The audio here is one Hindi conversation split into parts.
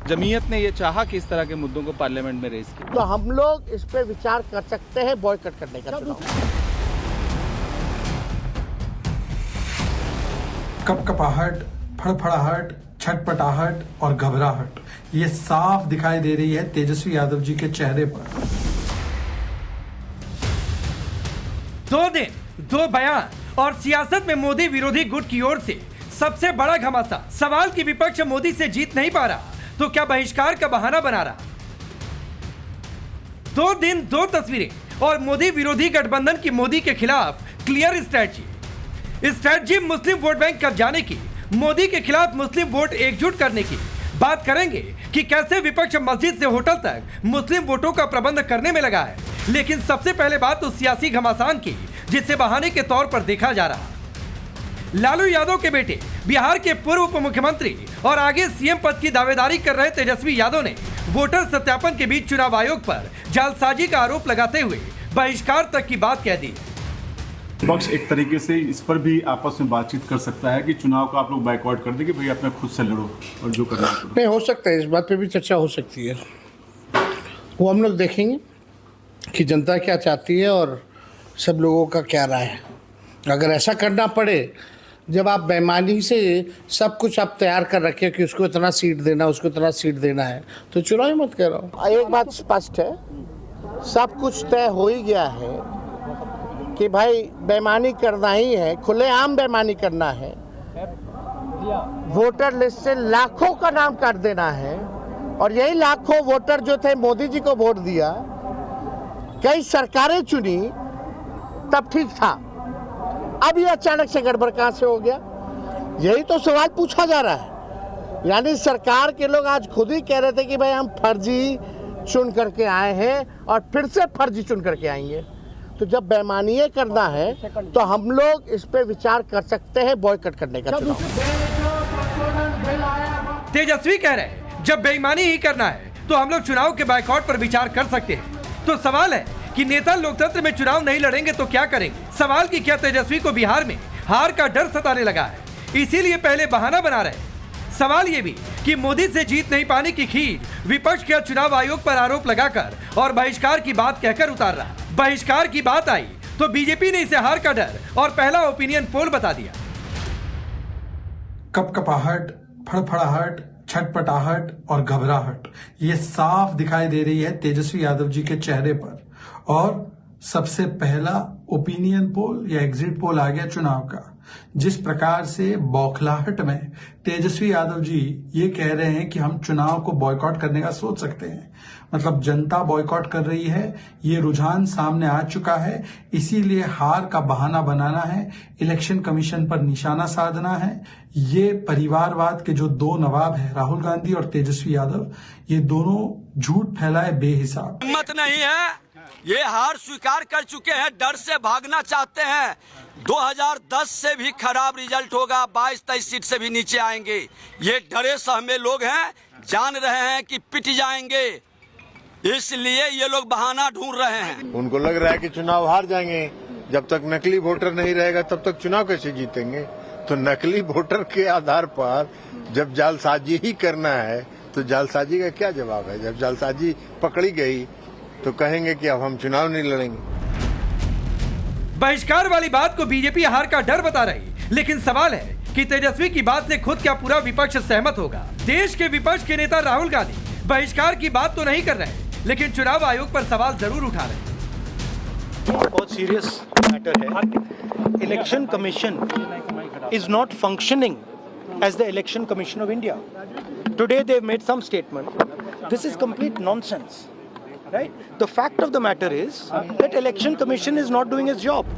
जमीयत ने ये चाहा कि इस तरह के मुद्दों को पार्लियामेंट में रेज किया। तो हम लोग इस पे विचार कर सकते हैं बॉयकॉट करने का चुनाव। कपकपाहट, फड़फड़ाहट, छटपटाहट और घबराहट ये साफ दिखाई दे रही है तेजस्वी यादव जी के चेहरे पर। 2 दिन 2 बयान और सियासत में मोदी विरोधी गुट की ओर से सबसे बड़ा घमासान। सवाल की विपक्ष मोदी से जीत नहीं पा रहा तो क्या बहिष्कार का बहाना बना रहा। 2 दिन 2 तस्वीरें और मोदी विरोधी गठबंधन की मोदी के खिलाफ क्लियर स्ट्रैटेजी मुस्लिम वोट बैंक कब्जाने की, मोदी के खिलाफ मुस्लिम वोट एकजुट करने की। बात करेंगे कि कैसे विपक्ष मस्जिद से होटल तक मुस्लिम वोटों का प्रबंध करने में लगा है। लेकिन सबसे पहले बात उस सियासी घमासान की जिसे बहाने के तौर पर देखा जा रहा। लालू यादव के बेटे, बिहार के पूर्व उप मुख्यमंत्री और आगे सीएम पद की दावेदारी कर रहे तेजस्वी यादव ने वोटर सत्यापन के बीच चुनाव आयोग पर जालसाजी का आरोप लगाते हुए बहिष्कार तक की बात कह दी। पक्ष एक तरीके से इस पर भी आपस में बातचीत कर सकता है कि चुनाव का आप लोग बाइकआउट कर दें कि भाई अपने खुद से लड़ो और जो करना है। नहीं, हो सकता है, इस बात पे भी चर्चा हो सकती है। वो हम लोग देखेंगे कि जनता क्या चाहती है और सब लोगों का क्या राय है। अगर ऐसा करना पड़े, जब आप बेईमानी से सब कुछ आप तैयार कर रखे कि उसको इतना सीट देना, उसको इतना सीट देना है, तो चुनाव ही मत करो। एक बात स्पष्ट है, सब कुछ तय हो ही गया है कि भाई बेईमानी करना ही है, खुलेआम बेईमानी करना है, वोटर लिस्ट से लाखों का नाम काट देना है। और यही लाखों वोटर जो थे मोदी जी को वोट दिया, कई सरकारें चुनी, तब ठीक था। अब ये अचानक से गड़बड़ कहां से हो गया, यही तो सवाल पूछा जा रहा है। यानी सरकार के लोग आज खुद ही कह रहे थे कि भाई हम फर्जी चुन करके आए हैं और फिर से फर्जी चुन करके आएंगे। तो जब बेईमानी करना है तो हम लोग इस पे विचार कर सकते हैं बॉयकॉट करने का चुनाव। तेजस्वी कह रहे हैं जब बेईमानी ही करना है तो हम लोग चुनाव के बाइकआउट पर विचार कर सकते हैं। तो सवाल है कि नेता लोकतंत्र में चुनाव नहीं लड़ेंगे तो क्या करेंगे। सवाल की क्या तेजस्वी को बिहार में हार का डर सताने लगा है, इसीलिए पहले बहाना बना रहे हैं। सवाल ये भी कि मोदी से जीत नहीं पाने की खीर विपक्ष क्या चुनाव आयोग पर आरोप लगाकर और बहिष्कार की बात कहकर उतार रहा। बहिष्कार की बात आई तो बीजेपी ने इसे हार का डर और पहला ओपिनियन पोल बता दिया। कपकपाहट, फड़फड़ाहट, छटपटाहट और घबराहट ये साफ दिखाई दे रही है तेजस्वी यादव जी के चेहरे पर। और सबसे पहला ओपिनियन पोल या एग्जिट पोल आ गया चुनाव का। जिस प्रकार से बौखलाहट में तेजस्वी यादव जी ये कह रहे हैं कि हम चुनाव को बॉयकॉट करने का सोच सकते हैं, मतलब जनता बॉयकॉट कर रही है, ये रुझान सामने आ चुका है, इसीलिए हार का बहाना बनाना है, इलेक्शन कमीशन पर निशाना साधना है। ये परिवारवाद के जो 2 नवाब हैं, राहुल गांधी और तेजस्वी यादव, ये दोनों झूठ फैलाए बेहिसाब। हिम्मत नहीं है, ये हार स्वीकार कर चुके हैं, डर से भागना चाहते हैं। 2010 से भी खराब रिजल्ट होगा, 22-23 सीट से भी नीचे आएंगे। ये डरे सहमे लोग हैं, जान रहे हैं कि पिट जाएंगे, इसलिए ये लोग बहाना ढूंढ रहे हैं। उनको लग रहा है कि चुनाव हार जाएंगे, जब तक नकली वोटर नहीं रहेगा तब तक चुनाव कैसे जीतेंगे। तो नकली वोटर के आधार पर जब जालसाजी ही करना है तो जालसाजी का क्या जवाब है। जब जालसाजी पकड़ी गई तो कहेंगे कि अब हम चुनाव नहीं लड़ेंगे। बहिष्कार वाली बात को बीजेपी हार का डर बता रही, लेकिन सवाल है कि तेजस्वी की बात से खुद क्या पूरा विपक्ष सहमत होगा। देश के विपक्ष के नेता राहुल गांधी बहिष्कार की बात तो नहीं कर रहे, लेकिन चुनाव आयोग पर सवाल जरूर उठा रहे हैं। बहुत सीरियस मैटर है। Election commission is not functioning as the election commission of India. Today they've made some statement. This is complete nonsense, right? The fact of the matter is that election commission is not doing its job.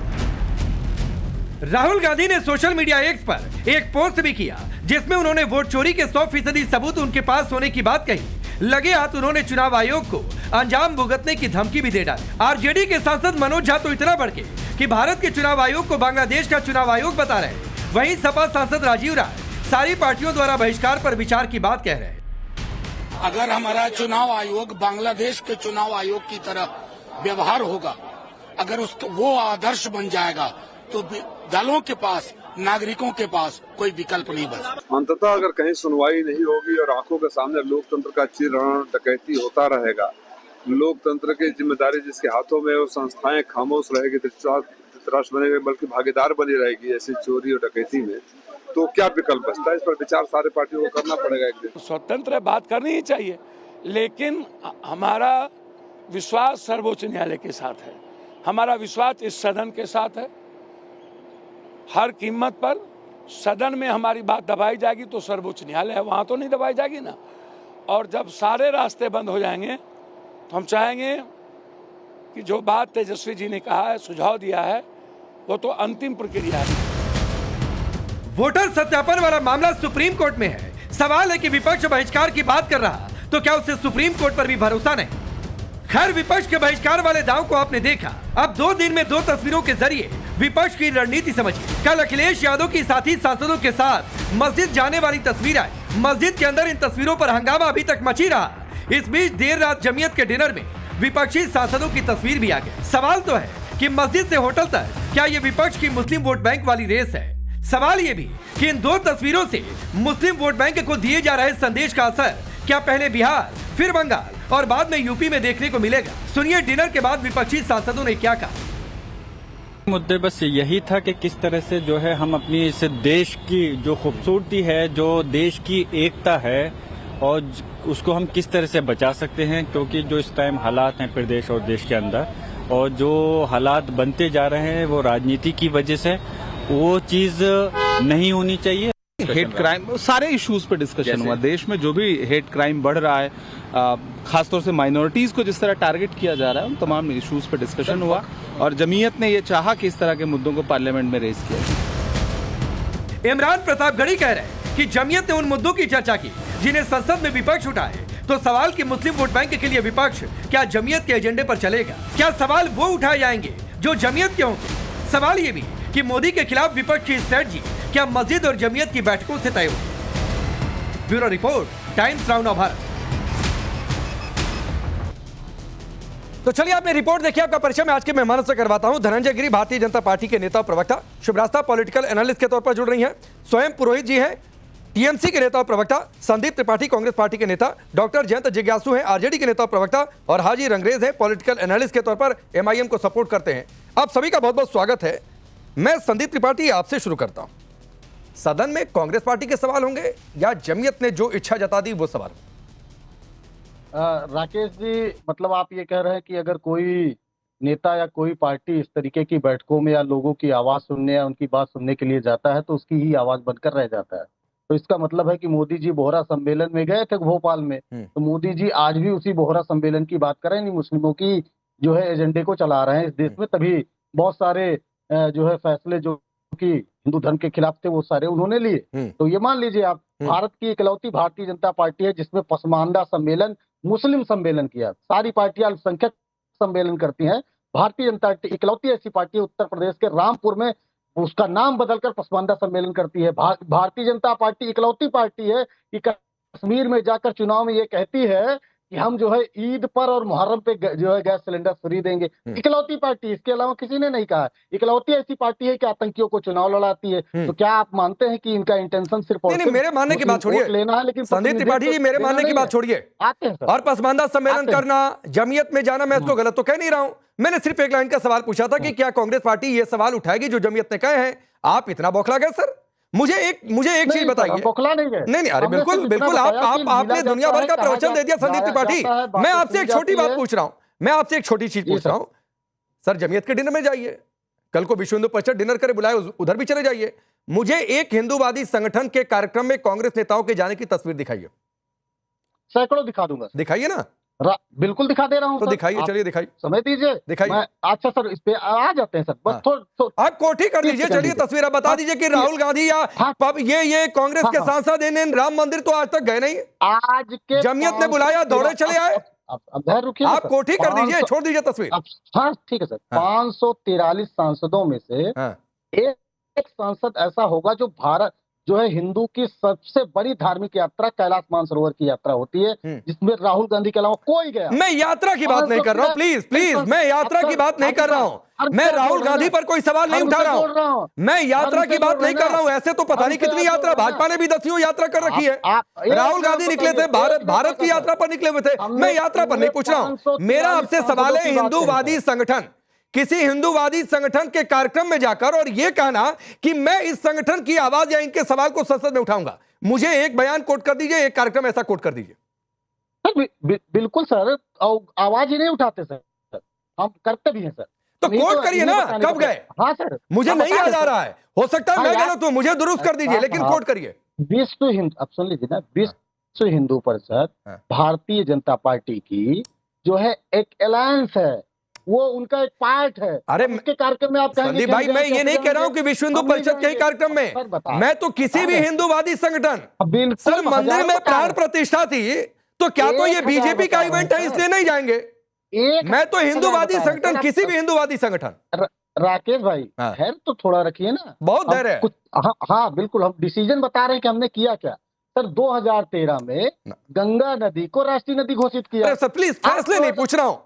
Rahul Gandhi ने सोशल मीडिया एक्स पर एक पोस्ट भी किया जिसमें उन्होंने वोट चोरी के 100% सबूत उनके पास होने की बात कही। लगे हाथ उन्होंने चुनाव आयोग को अंजाम भुगतने की धमकी भी दे डाली। आरजेडी के सांसद मनोज झा तो इतना बढ़ के कि भारत के चुनाव आयोग को बांग्लादेश का चुनाव आयोग बता रहे हैं। वहीं सपा सांसद राजीव राय सारी पार्टियों द्वारा बहिष्कार पर विचार की बात कह रहे हैं। अगर हमारा चुनाव आयोग बांग्लादेश के चुनाव आयोग की तरह व्यवहार होगा, अगर उसको वो आदर्श बन जाएगा तो दलों के पास, नागरिकों के पास कोई विकल्प नहीं बचा। अंततः अगर कहीं सुनवाई नहीं होगी और आंखों के सामने लोकतंत्र का चीरहरण डकैती होता रहेगा, लोकतंत्र की जिम्मेदारी जिसके हाथों में वो संस्थाएं खामोश रहेगी, धृतराष्ट्र बनेगी, बल्कि भागीदार बनी रहेगी ऐसी चोरी और डकैती में, तो क्या विकल्प बचता है? इस पर विचार सारे पार्टियों को करना पड़ेगा एक दिन। स्वतंत्र बात करनी ही चाहिए, लेकिन हमारा विश्वास सर्वोच्च न्यायालय के साथ है, हमारा विश्वास इस सदन के साथ है। हर कीमत पर सदन में हमारी बात दबाई जाएगी तो सर्वोच्च न्यायालय है, वहाँ तो नहीं दबाई जाएगी ना। और जब सारे रास्ते बंद हो जाएंगे तो हम चाहेंगे कि जो बात तेजस्वी जी ने कहा है, सुझाव दिया है, वो तो अंतिम प्रक्रिया है। वोटर सत्यापन वाला मामला सुप्रीम कोर्ट में है। सवाल है कि विपक्ष बहिष्कार की बात कर रहा तो क्या उसे सुप्रीम कोर्ट पर भी भरोसा नहीं? खैर, विपक्ष के बहिष्कार वाले दांव को आपने देखा। अब 2 दिन में 2 तस्वीरों के जरिए विपक्ष की रणनीति समझिए। कल अखिलेश यादव की साथी सांसदों के साथ मस्जिद जाने वाली तस्वीर आई। मस्जिद के अंदर इन तस्वीरों पर हंगामा अभी तक मची रहा। इस बीच देर रात जमीयत के डिनर में विपक्षी सांसदों की तस्वीर भी आ गई। सवाल तो है कि मस्जिद से होटल तक क्या ये विपक्ष की मुस्लिम वोट बैंक वाली रेस है? सवाल ये भी कि इन 2 तस्वीरों से मुस्लिम वोट बैंक को दिए जा रहे संदेश का असर क्या पहले बिहार, फिर बंगाल और बाद में यूपी में देखने को मिलेगा? सुनिए डिनर के बाद विपक्षी सांसदों ने क्या कहा। मुद्दे बस यही था कि किस तरह से जो है हम अपनी इस देश की जो खूबसूरती है, जो देश की एकता है, और उसको हम किस तरह से बचा सकते हैं, क्योंकि जो इस टाइम हालात हैं प्रदेश और देश के अंदर, और जो हालात बनते जा रहे हैं वो राजनीति की वजह से, वो चीज नहीं होनी चाहिए। हेट क्राइम, सारे इश्यूज पे डिस्कशन हुआ। देश में जो भी हेट क्राइम बढ़ रहा है, खासतौर से माइनॉरिटीज को जिस तरह टारगेट किया जा रहा है, उन तमाम इश्यूज पे डिस्कशन हुआ और जमीयत ने ये चाहा कि इस तरह के मुद्दों को पार्लियामेंट में रेज किया। इमरान प्रतापगढ़ी कह रहे हैं कि जमीयत ने उन मुद्दों की चर्चा की जिन्हें संसद में विपक्ष उठाए। तो सवाल कि मुस्लिम वोट बैंक के लिए विपक्ष क्या जमीयत के एजेंडे पर चलेगा? क्या सवाल वो उठाए जाएंगे जो जमीयत के होंगे? सवाल ये भी कि मोदी के खिलाफ विपक्ष की स्ट्रेटजी क्या मस्जिद और जमीयत की बैठकों से तय होगी? Bureau report, times now Bharat. तो चलिए आपने रिपोर्ट देखी, आपका परिचय मैं आज के मेहमानों से करवाता हूं। धनंजय गिरी भारतीय जनता पार्टी के नेता और प्रवक्ता, शुभ्रास्ता पॉलिटिकल एनालिस्ट के तौर पर जुड़ रही हैं। स्वयं पुरोहित जी हैं टीएमसी के नेता और प्रवक्ता, संदीप त्रिपाठी कांग्रेस पार्टी के नेता, डॉक्टर जयंत जिज्ञासु हैं आरजेडी के नेता और प्रवक्ता, और हाजी रंगरेज हैं पॉलिटिकल एनालिस्ट के तौर पर एमआईएम को सपोर्ट करते हैं। आप सभी का बहुत बहुत स्वागत है। मैं संदीप त्रिपाठी आपसे शुरू करता हूं। सदन में कांग्रेस पार्टी के सवाल होंगे या जमीयत ने जो इच्छा जता दी वो सवाल? राकेश जी, मतलब आप ये कह रहे हैं कि अगर कोई नेता या कोई पार्टी इस तरीके की बैठकों में या लोगों की आवाज सुनने या उनकी बात सुनने के लिए जाता है तो उसकी ही आवाज बनकर रह जाता है। तो इसका मतलब है कि मोदी जी बोहरा सम्मेलन में गए थे भोपाल में, तो मोदी जी आज भी उसी बोहरा सम्मेलन की बात कर रहे हैं, मुस्लिमों की जो है एजेंडे को चला रहे हैं इस देश में। तभी बहुत सारे जो है फैसले जो कि हिंदू धर्म के खिलाफ थे वो सारे उन्होंने लिए। तो ये मान लीजिए आप, भारत की इकलौती भारतीय जनता पार्टी है जिसमें पसमानदा सम्मेलन मुस्लिम सम्मेलन किया। सारी पार्टियां अल्पसंख्यक सम्मेलन करती हैं, भारतीय जनता इकलौती ऐसी पार्टी है उत्तर प्रदेश के रामपुर में उसका नाम बदलकर पसमानदा सम्मेलन करती है। भारतीय जनता पार्टी इकलौती पार्टी है कि कश्मीर में जाकर चुनाव में ये कहती है कि हम जो है ईद पर और मुहर्रम पे जो है गैस सिलेंडर फ्री देंगे। इकलौती पार्टी, इसके अलावा किसी ने नहीं कहा। इकलौती ऐसी पार्टी है कि आतंकियों को चुनाव लड़ाती है। तो क्या आप मानते हैं कि इनका इंटेंशन सिर्फ नहीं, मेरे मानने की बात छोड़िए, लेना है, लेकिन संदीप त्रिपाठी जी मेरे मानने की बात छोड़िए, आते हैं और पसमानदा सम्मेलन करना, जमीयत में जाना, मैं इसको गलत तो कह नहीं रहा हूं। मैंने सिर्फ एक लाइन का सवाल पूछा था कि क्या कांग्रेस पार्टी ये सवाल उठाएगी जो जमीयत ने कहे हैं? आप इतना बौखला गए सर। मुझे एक चीज बताइए। नहीं, अरे बिल्कुल बिल्कुल, आपने दुनिया भर का प्रवचन दे दिया संदीप त्रिपाठी। मैं आपसे एक छोटी बात पूछ रहा हूं, मैं आपसे एक छोटी चीज पूछ रहा हूं। सर, जमीयत के डिनर में जाइए, कल को विश्व हिंदू परिषद डिनर करे, बुलाए, उधर भी चले जाइए। मुझे एक हिंदूवादी संगठन के कार्यक्रम में कांग्रेस नेताओं के जाने की तस्वीर दिखाइए। सैकड़ों दिखा दूंगा। दिखाइए ना। बिल्कुल दिखा दे रहा हूं। तो दिखाइए, चलिए दिखाइए, समय दीजिए, दिखाइए। अच्छा सर, इस पे आ जाते हैं सर, बस आप कोठी कर दीजिए। चलिए तस्वीर बता दीजिए कि राहुल गांधी या ये कांग्रेस के सांसद इन राम मंदिर तो आज तक गए नहीं, आज के जमीयत ने बुलाया, दौड़े चले आए। अब रुकिए, आप कोठी कर दीजिए, छोड़ दीजिए तस्वीर। हाँ ठीक है सर। 543 सांसदों में से एक सांसद ऐसा होगा जो भारत जो है हिंदू की सबसे बड़ी धार्मिक यात्रा कैलाश मानसरोवर की यात्रा होती है, जिसमें राहुल गांधी के अलावा कोई गया। मैं यात्रा की बात नहीं कर रहा हूं, प्लीज प्लीज, मैं यात्रा की बात नहीं कर रहा हूं, मैं राहुल गांधी पर कोई सवाल नहीं उठा रहा हूं, मैं यात्रा की बात नहीं कर रहा हूं। ऐसे तो पता नहीं कितनी यात्रा, भाजपा ने भी 10 यात्रा कर रखी है। राहुल गांधी निकले थे भारत की यात्रा पर निकले हुए थे, मैं यात्रा पर नहीं पूछ रहा हूं। मेरा आपसे सवाल है, हिंदूवादी संगठन, किसी हिंदूवादी संगठन के कार्यक्रम में जाकर और यह कहना कि मैं इस संगठन की आवाज या इनके सवाल को संसद में उठाऊंगा, मुझे एक बयान कोट कर दीजिए, एक कार्यक्रम ऐसा कोट कर दीजिए। सर बिल्कुल सर, आवाज ही नहीं उठाते सर, हम करते भी हैं सर। तो कोट करिए ना, कब गए? हाँ सर, मुझे नहीं याद आ रहा है, हो सकता है मैं गलत हूं, मुझे दुरुस्त कर दीजिए, लेकिन कोट करिए। विश्व हिंदू, अब सुन लीजिए ना, विश्व हिंदू परिषद भारतीय जनता पार्टी की जो है एक अलायंस है, वो उनका एक पार्ट है। अरे उसके कार्यक्रम में आप संदीप भाई, मैं ये नहीं कह रहा हूं कि विश्व हिंदू परिषद के कार्यक्रम में, मैं तो किसी भी हिंदूवादी संगठन, सर मंदिर में प्राण प्रतिष्ठा थी, तो क्या तो ये बीजेपी का इवेंट है इसलिए नहीं जाएंगे? मैं तो हिंदूवादी संगठन, किसी भी हिंदूवादी संगठन। राकेश भाई खैर तो थोड़ा रखिए ना, बहुत धैर्य है। हाँ बिल्कुल, हम डिसीजन बता रहे हैं कि हमने किया क्या। सर 2013 में गंगा नदी को राष्ट्रीय नदी घोषित किया। सर प्लीज, फैसले नहीं पूछ रहा हूं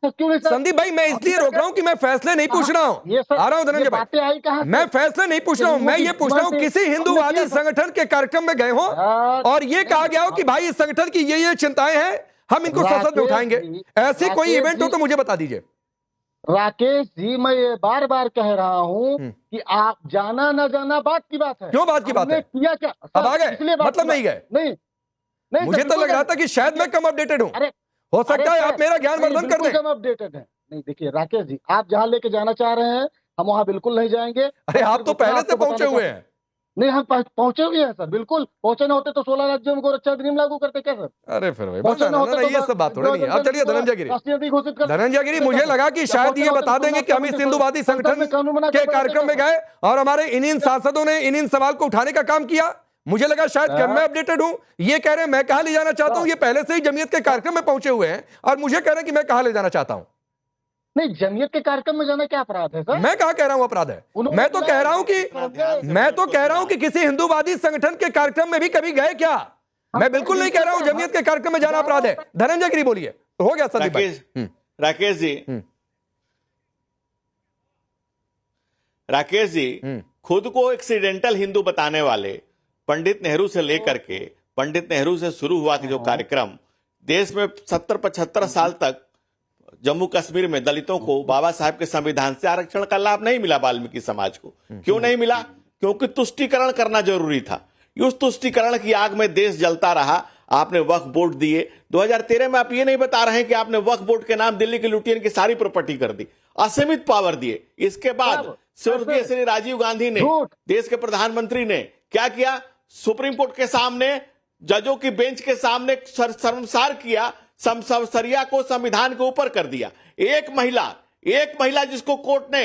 संदीप भाई, मैं इसलिए रोक रहा हूं कि मैं फैसले नहीं पूछ रहा हूं। आ रहा हूं धनंजय भाई, मैं फैसले नहीं पूछ रहा हूं, मैं ये पूछ रहा हूं किसी हिंदूवादी संगठन के कार्यक्रम में गए हो और ये कहा गया हो कि भाई इस संगठन की ये चिंताएं हैं, हम इनको संसद में उठाएंगे, ऐसी कोई इवेंट हो तो मुझे बता दीजिए। राकेश जी, मैं ये बार बार कह रहा हूं कि आप जाना ना जाना बात की बात है। क्यों बात की बात है? किया क्या? अब आ गए, मतलब नहीं गए? नहीं, मुझे तो लग रहा था कि शायद मैं कम अपडेटेड हूं, हो सकता है आप मेरा ज्ञान वर्धन कर दें। हम अपडेटेड हैं। नहीं देखिए राकेश जी, आप जहां लेके जाना चाह रहे हैं हम वहां बिल्कुल नहीं जाएंगे। अरे आप तो पहले से पहुंचे हुए हैं। नहीं, हम पहुंचे हुए हैं सर, बिल्कुल। पहुंचे न होते तो 16 राज्यों में गोरक्षा अधिनियम लागू करते क्या सर? अरे फिर ये सब बात थोड़ी नहीं है। अब चलिए धनंजय गिरी, मुझे लगा कि शायद ये बता देंगे कि हम इस हिंदूवादी संगठन के कार्यक्रम में गए और हमारे इन सांसदों ने इन सवाल को उठाने का काम किया। मुझे लगा शायद कि मैं अपडेटेड हूं, ये कह रहे हैं मैं कहां ले जाना चाहता हूं, ये पहले से ही जमीयत के कार्यक्रम में पहुंचे हुए हैं और मुझे कह रहे हैं कि मैं कहां ले जाना चाहता हूं। नहीं, जमीयत के कार्यक्रम में जाना क्या अपराध है सर? मैं कहां कह रहा हूं अपराध है? मैं तो कह रहा हूं कि किसी हिंदूवादी संगठन के कार्यक्रम में भी कभी गए क्या? मैं बिल्कुल नहीं कह रहा हूं जमीयत के कार्यक्रम में जाना अपराध है। धनंजय गिरी बोलिए, हो गया संदीप भाई। राकेश जी खुद को एक्सीडेंटल हिंदू बताने वाले पंडित नेहरू से लेकर के, पंडित नेहरू से शुरू हुआ कि जो कार्यक्रम देश में 70-75 साल तक जम्मू कश्मीर में दलितों को बाबा साहब के संविधान से आरक्षण का लाभ नहीं मिला, वाल्मीकि समाज को क्यों नहीं मिला? क्योंकि तुष्टीकरण करना जरूरी था। उस तुष्टीकरण की आग में देश जलता रहा। आपने वक्फ बोर्ड दिए, 2013 में आप ये नहीं बता रहे हैं कि आपने वक्फ बोर्ड के नाम दिल्ली के लुटियन की सारी प्रॉपर्टी कर दी, असीमित पावर दिए। इसके बाद स्वर्गीय श्री राजीव गांधी ने, देश के प्रधानमंत्री ने क्या किया? सुप्रीम कोर्ट के सामने, जजों की बेंच के सामने शर्मसार किया, सरिया को संविधान के ऊपर कर दिया। एक महिला जिसको कोर्ट ने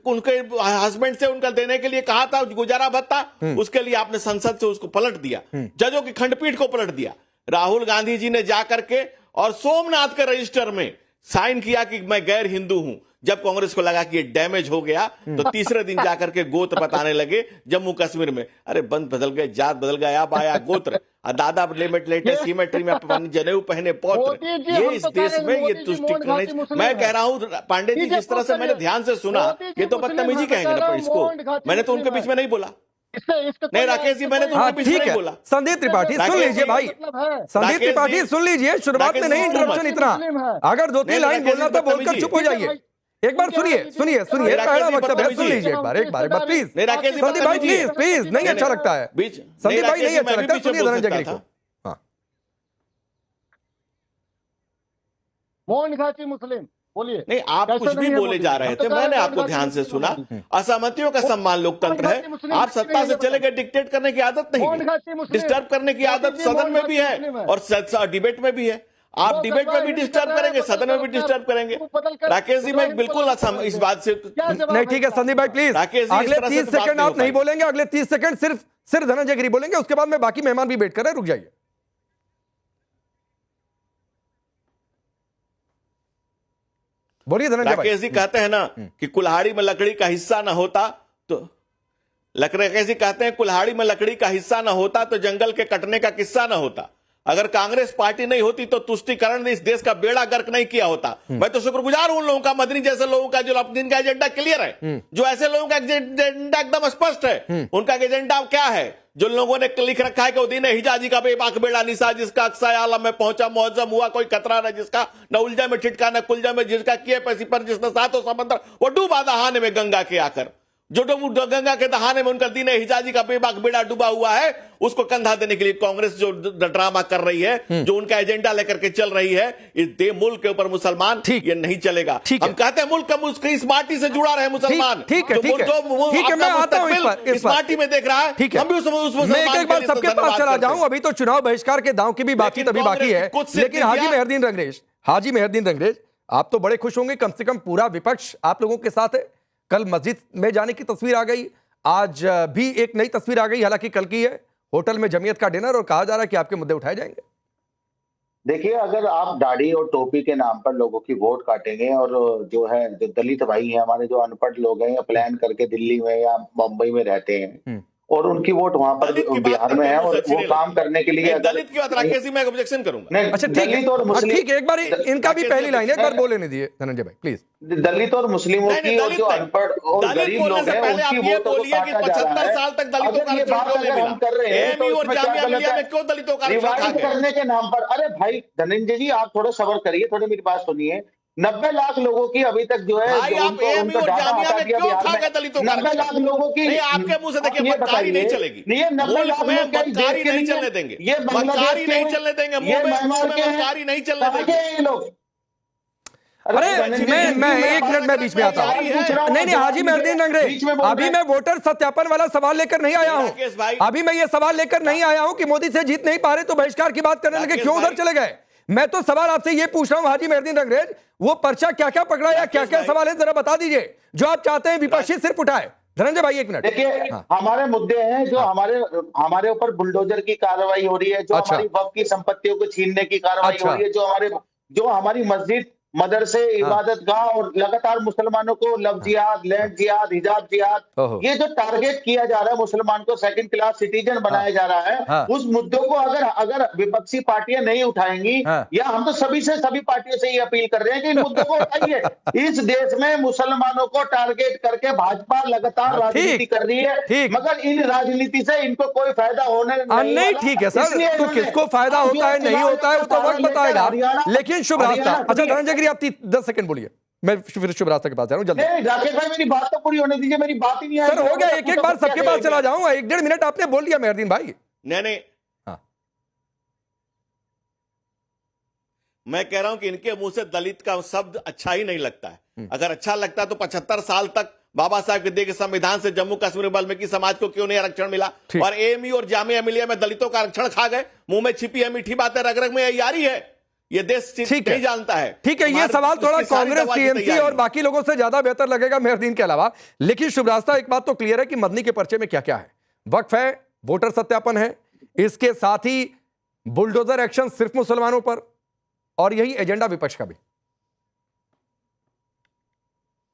उनके हस्बैंड से उनका देने के लिए कहा था गुजारा भत्ता, उसके लिए आपने संसद से उसको पलट दिया, जजों की खंडपीठ को पलट दिया। राहुल गांधी जी ने जाकर के और सोमनाथ के रजिस्टर में साइन किया कि मैं गैर हिंदू हूं। जब कांग्रेस को लगा कि ये डैमेज हो गया तो तीसरे दिन जाकर के गोत्र बताने लगे जम्मू कश्मीर में। अरे बंद बदल गए, जात बदल गए, अब आया गोत्र। दादा लेटे सिमेट्री में जनेऊ पहने पौत्र। ये इस देश में ये तुष्टिकरण, मैं कह रहा हूं पांडे जी, जिस तरह से मैंने ध्यान से सुना, ये तो बदतमीजी कहेंगे ना इसको। मैंने तो उनके बीच में नहीं बोला। नहीं राकेश जी, मैंने तो उनके बीच में नहीं बोला। संदीप त्रिपाठी सुन लीजिए भाई, संदीप त्रिपाठी सुन लीजिए, शुरुआत में नहीं इंटरप्शन इतना, अगर 2-3 लाइन बोलना तो बोलकर चुप हो जाइए। एक बार सुनिए पहला वक्तव्य है, सुन लीजिए एक बार प्लीज। संदीप भाई प्लीज नहीं अच्छा लगता है, संदीप भाई नहीं अच्छा लगता, सुनिए धनंजय गिरी को। मोहन घाटी मुस्लिम बोलिए। नहीं, आप कुछ भी बोले जा रहे थे, मैंने आपको ध्यान से सुना। असहमतियों का सम्मान लोकतंत्र है। आप सत्ता से चले गए, डिक्टेट करने की आदत नहीं है, डिस्टर्ब करने की आदत सदन में भी है और डिबेट में भी है। आप डिबेट में भी डिस्टर्ब करेंगे, सदन में भी डिस्टर्ब करेंगे। राकेश जी, मैं बिल्कुल इस बात से नहीं। ठीक है संदीप भाई प्लीज, अगले 30 सेकंड आप नहीं बोलेंगे, अगले 30 सेकंड सिर्फ धनंजय गिरी बोलेंगे, उसके बाद में बाकी मेहमान भी वेट कर रहे हैं, रुक जाइए। बोलिए धनंजय भाई। राकेश जी कहते हैं ना कि कुल्हाड़ी में लकड़ी का हिस्सा ना होता लकड़ी कैसी कहते हैं, कुल्हाड़ी में लकड़ी का हिस्सा न होता तो जंगल के कटने का किस्सा न होता। अगर कांग्रेस पार्टी नहीं होती तो तुष्टीकरण ने इस देश का बेड़ा गर्क नहीं किया होता। मैं तो शुक्रगुजार हूं उन लोगों का, मदनी जैसे लोगों का, जो जिनका एजेंडा क्लियर है, जो ऐसे लोगों का एजेंडा एकदम स्पष्ट है। उनका एजेंडा क्या है? जो लोगों ने लिख रखा है कि उदीन हिजाजी का बेबाक बेड़ा निशा, जिसका अक्सा आलम में पहुंचा मुअज्जम हुआ कोई खतरा न जिसका, न उलझा में ठिठका न कुलझा में जिसका, किए पैसी पर जिसने सातों समंदर, वो डूबा दहाने में गंगा के आकर। जो गंगा के दहाने में उनका दीन हिजाजी का बेबाक बेड़ा डूबा हुआ है, उसको कंधा देने के लिए कांग्रेस जो ड्रामा कर रही है, जो उनका एजेंडा लेकर के चल रही है, इस मुल्क के ऊपर मुसलमान, ये नहीं चलेगा। हम कहते हैं मुल्क का इस माटी से जुड़ा रहे मुसलमान। ठीक है, मैं आता हूं इस माटी में देख रहा है, हम भी मैं एक बार सबके पास चला जाऊं। अभी तो चुनाव बहिष्कार के दांव की भी बातचीत अभी बाकी है, लेकिन हाजी मेहरदीन रंगरेज, आप तो बड़े खुश होंगे, कम से कम पूरा विपक्ष आप लोगों के साथ है। कल मस्जिद में जाने की तस्वीर आ गई, आज भी एक नई तस्वीर आ गई, हालांकि कल की है, होटल में जमीयत का डिनर, और कहा जा रहा है कि आपके मुद्दे उठाए जाएंगे। देखिए, अगर आप दाढ़ी और टोपी के नाम पर लोगों की वोट काटेंगे और जो दलित भाई हैं हमारे, जो अनपढ़ लोग हैं या प्लान करके दिल्ली में या मुंबई में रहते हैं और उनकी वोट वहां पर बिहार में है और वो काम करने के लिए, दलित की बात राकेश जी मैं ऑब्जेक्शन करूंगा। अच्छा दलित और मुस्लिम, ठीक है, एक बार इनका भी पहली लाइन एक बार बोलने दीजिए धनंजय भाई प्लीज। दलित और मुस्लिमों की और जो अनपढ़ और गरीब लोग हैं उनकी वोटों को काटा जा रहा है। साल तक दलितों का अगर हम कर रहे हैं तो और जामिया मिलिया में क्यों दलितों का रिवाइज करने के नाम पर, अरे भाई धनंजय जी आप थोड़ा सब्र करिए, थोड़ी मेरी बात सुनिए। 90 लाख लोगों की अभी तक जो है, उनको जामिया में क्यों खा गए दलितों का? 90 लाख लोगों की, नहीं आपके मुंह से देखिए, मक्कारी नहीं चलेगी। ये 90 लाख लोग मक्कारी नहीं चलने देंगे, ये मक्कारी नहीं चलने देंगे, मक्कारी नहीं चलने देंगे ये लोग। अरे मैं 1 मिनट में बीच में आता हूं। नहीं हाजी मेहरदीन रंगरेज, अभी मैं वोटर सत्यापन वाला सवाल लेकर नहीं आया हूं। अभी मैं ये सवाल लेकर नहीं आया हूं कि मोदी से जीत नहीं पा रहे तो बहिष्कार की बात करने लगे, क्यों उधर चले गए। मैं तो सवाल आपसे ये पूछ रहा हूं हाजी मेहरदीन रंगरेज, वो पर्चा क्या क्या पकड़ा या क्या क्या सवाल है, जरा बता दीजिए जो आप चाहते हैं विपक्षी सिर्फ उठाए। धनंजय भाई 1 मिनट। देखिए हमारे मुद्दे हैं जो हमारे ऊपर बुलडोजर की कार्रवाई हो रही है, जो हमारी वक्फ की संपत्तियों को छीनने की कार्रवाई हो रही है, जो हमारी मस्जिद, मदरसे, इबादत गाह और लगातार मुसलमानों को लव जिहाद, लैंड जिहाद, हिजाब जिहाद, ये जो टारगेट किया जा रहा है, मुसलमान को सेकंड क्लास सिटीजन बनाया जा रहा है, उस मुद्दों को अगर विपक्षी पार्टियां नहीं उठाएंगी, या हम तो सभी पार्टियों से ये अपील कर रहे हैं कि इन मुद्दों को उठाइए। इस देश में मुसलमानों को टारगेट करके भाजपा लगातार राजनीति कर रही है, मगर इन राजनीति से इनको कोई फायदा होने नहीं। ठीक है सर, तो किसको फायदा होता है नहीं होता है वो तो वक्त बताएगा, लेकिन शुभ रास्ता। अच्छा धनंजय, आप 10 सेकंड बोलिए, मैं फिर शुभ रास्ता के पास जा रहा हूं जल्दी। राकेश भाई मेरी बात तो पूरी होने दीजिए, मेरी बात ही नहीं आई। सर हो गया, एक बार सबके पास चला जाऊं, 1-1.5 मिनट आपने बोल दिया मेहरदीन भाई। नहीं हाँ, मैं कह रहा हूं कि इनके मुंह से दलित का शब्द अच्छा ही नहीं लगता है। अगर अच्छा लगता तो 75 साल तक बाबा साहब के दिए गए संविधान से जम्मू कश्मीर वाल्मीकि समाज को क्यों नहीं आरक्षण मिला, और एएमयू और जामिया मिलिया में दलितों का आरक्षण खा गए। मुंह में छिपी है मीठी बातें, रग रग में यारी है, ये देश नहीं जानता है। ठीक है, ये सवाल थोड़ा कांग्रेस, टीएमसी और बाकी लोगों से ज्यादा बेहतर लगेगा मेहरदीन के अलावा, लेकिन शुभ रास्ता एक बात तो क्लियर है कि मदनी के पर्चे में क्या क्या है। वक्फ है, वोटर सत्यापन है, इसके साथ ही बुलडोजर एक्शन सिर्फ मुसलमानों पर, और यही एजेंडा विपक्ष का भी।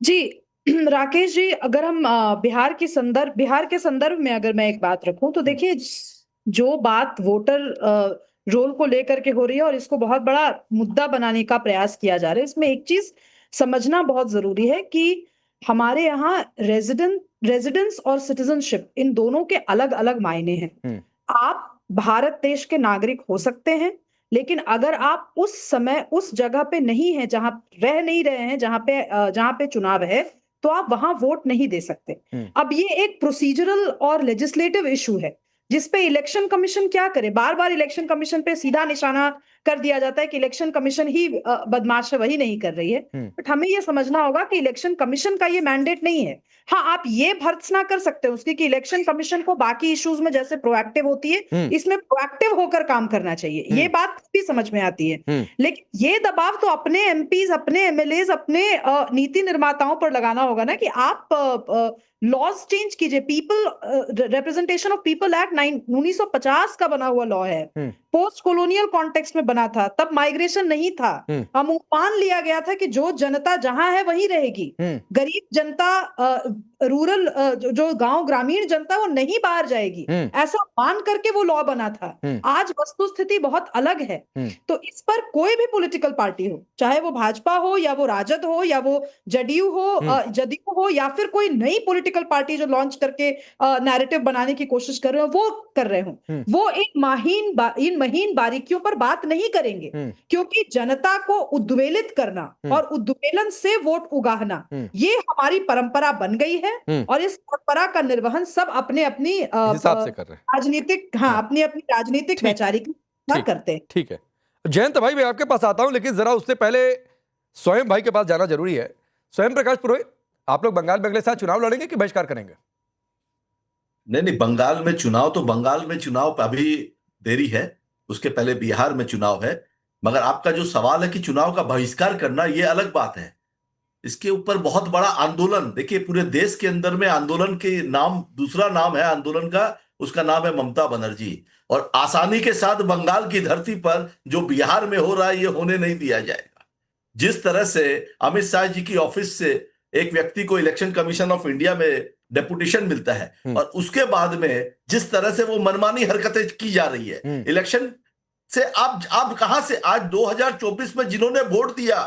जी राकेश जी, अगर हम बिहार के संदर्भ में अगर मैं एक बात रखूं तो देखिए, जो बात वोटर रोल को लेकर के हो रही है और इसको बहुत बड़ा मुद्दा बनाने का प्रयास किया जा रहा है, इसमें एक चीज समझना बहुत जरूरी है कि हमारे यहाँ रेजिडेंस और सिटीजनशिप, इन दोनों के अलग अलग मायने हैं। आप भारत देश के नागरिक हो सकते हैं, लेकिन अगर आप उस समय उस जगह पे नहीं है, जहां रह नहीं रहे हैं, जहां पे चुनाव है, तो आप वहां वोट नहीं दे सकते। अब ये एक प्रोसीजरल और लेजिस्लेटिव इशू है जिसपे इलेक्शन कमीशन क्या करे। बार बार इलेक्शन कमीशन पे सीधा निशाना कर दिया जाता है कि इलेक्शन कमीशन ही बदमाश है, वही नहीं कर रही है। बट हमें यह समझना होगा कि इलेक्शन कमीशन का ये मैंडेट नहीं है। हाँ, आप ये भर्त्सना कर सकते हो उसकी कि इलेक्शन कमीशन को बाकी इश्यूज में जैसे प्रोएक्टिव होती है, इसमें प्रोएक्टिव होकर काम करना चाहिए, ये बात भी समझ में आती है। लेकिन ये दबाव तो अपने एमपीज, अपने एमएलएज, अपने नीति निर्माताओं पर लगाना होगा ना कि आप लॉज चेंज कीजिए। People representation of people act 1950 का बना हुआ लॉ है, पोस्ट कॉलोनियल कॉन्टेक्स्ट में बना था, तब माइग्रेशन नहीं था। हम मान लिया गया था कि जो जनता जहां है वहीं रहेगी, गरीब जनता रूरल जो गांव ग्रामीण जनता वो नहीं बाहर जाएगी, ऐसा मान करके वो लॉ बना था। आज वस्तु स्थिति बहुत अलग है। तो इस पर कोई भी पॉलिटिकल पार्टी हो, चाहे वो भाजपा हो या वो राजद हो या वो जदयू हो या फिर कोई नई पॉलिटिकल पार्टी जो लॉन्च करके नैरेटिव बनाने की कोशिश कर रहे हो, वो कर रहे हो, वो इन महीन बारीकियों पर बात नहीं करेंगे, क्योंकि जनता को उद्वेलित करना और उद्वेलन से वोट उगाहना ये हमारी परंपरा बन गई है। और इस परंपरा का निर्वहन सब अपने अपनी हिसाब से कर रहे हैं, राजनीतिक अपनी अपनी राजनीतिक वैचारिक करते हैं। ठीक है, जयंत भाई मैं आपके पास आता हूं, लेकिन जरा उससे पहले स्वयं भाई के पास जाना जरूरी है। स्वयं प्रकाश पुरोहित, आप लोग बंगाल में अगले साल चुनाव लड़ेंगे कि बहिष्कार करेंगे? नहीं, बंगाल में चुनाव तो बंगाल में चुनाव अभी देरी है, उसके पहले बिहार में चुनाव है। मगर आपका जो सवाल है कि चुनाव का बहिष्कार करना, ये अलग बात है। इसके ऊपर बहुत बड़ा आंदोलन, देखिए पूरे देश के अंदर में आंदोलन के नाम, दूसरा नाम है आंदोलन का, उसका नाम है ममता बनर्जी। और आसानी के साथ बंगाल की धरती पर जो बिहार में हो रहा है, ये होने नहीं दिया जाएगा। जिस तरह से अमित शाह जी की ऑफिस से एक व्यक्ति को इलेक्शन कमीशन ऑफ इंडिया में डेपुटेशन मिलता है और उसके बाद में जिस तरह से वो मनमानी हरकतें की जा रही है, इलेक्शन से आप कहां से, आज 2024 में जिन्होंने वोट दिया,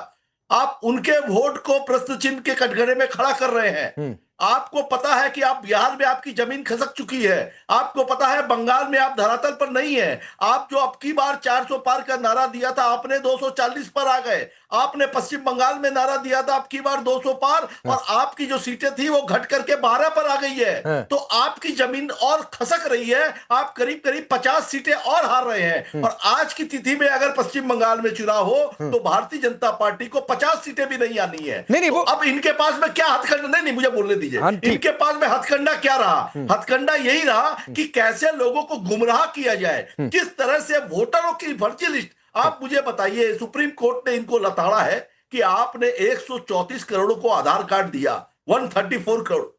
आप उनके वोट को प्रश्न चिन्ह के कटघरे में खड़ा कर रहे हैं। आपको पता है कि आप बिहार में आपकी जमीन खसक चुकी है, आपको पता है बंगाल में आप धरातल पर नहीं है। आप जो अब की बार 400 पार का नारा दिया था, आपने 240 पर आ गए। आपने पश्चिम बंगाल में नारा दिया था अब की बार 200 पार, और आपकी जो सीटें थी वो घट करके 12 पर आ गई है। तो आपकी जमीन और खसक रही है, आप करीब करीब 50 सीटें और हार रहे हैं। और आज की तिथि में अगर पश्चिम बंगाल में चुनाव हो तो भारतीय जनता पार्टी को 50 सीटें भी नहीं आनी है। तो अब इनके पास में क्या हथकंडा, नहीं मुझे बोलने दीजिए, इनके पास में हथकंडा क्या रहा? हथकंडा यही रहा कि कैसे लोगों को गुमराह किया जाए, किस तरह से वोटरों की फर्जी लिस्ट। आप मुझे बताइए, सुप्रीम कोर्ट ने इनको लताड़ा है कि आपने 134 करोड़ को आधार कार्ड दिया, 134 करोड़।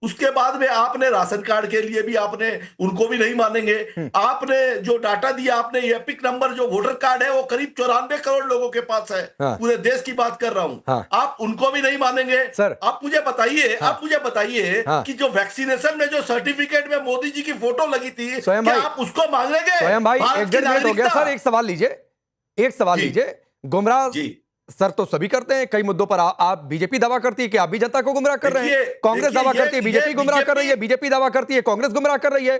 उसके बाद में आपने राशन कार्ड के लिए भी आपने उनको भी नहीं मानेंगे। आपने जो डाटा दिया, आपने एपिक नंबर जो वोटर कार्ड है वो करीब 94 करोड़ लोगों के पास है। पूरे देश की बात कर रहा हूं। आप उनको भी नहीं मानेंगे। आप मुझे बताइए कि जो वैक्सीनेशन में जो सर्टिफिकेट में मोदी जी की फोटो लगी थी, क्या आप उसको मांगेंगे? स्वयं भाई, एक डेढ़ मिनट हो गया सर, एक सवाल लीजिए। गुमराह सर तो सभी करते हैं, कई मुद्दों पर आप बीजेपी दावा करती है कि आप भी जनता को गुमराह कर रहे हैं, कांग्रेस दावा करती है बीजेपी गुमराह कर रही है, बीजेपी दावा करती है कांग्रेस गुमराह कर रही है।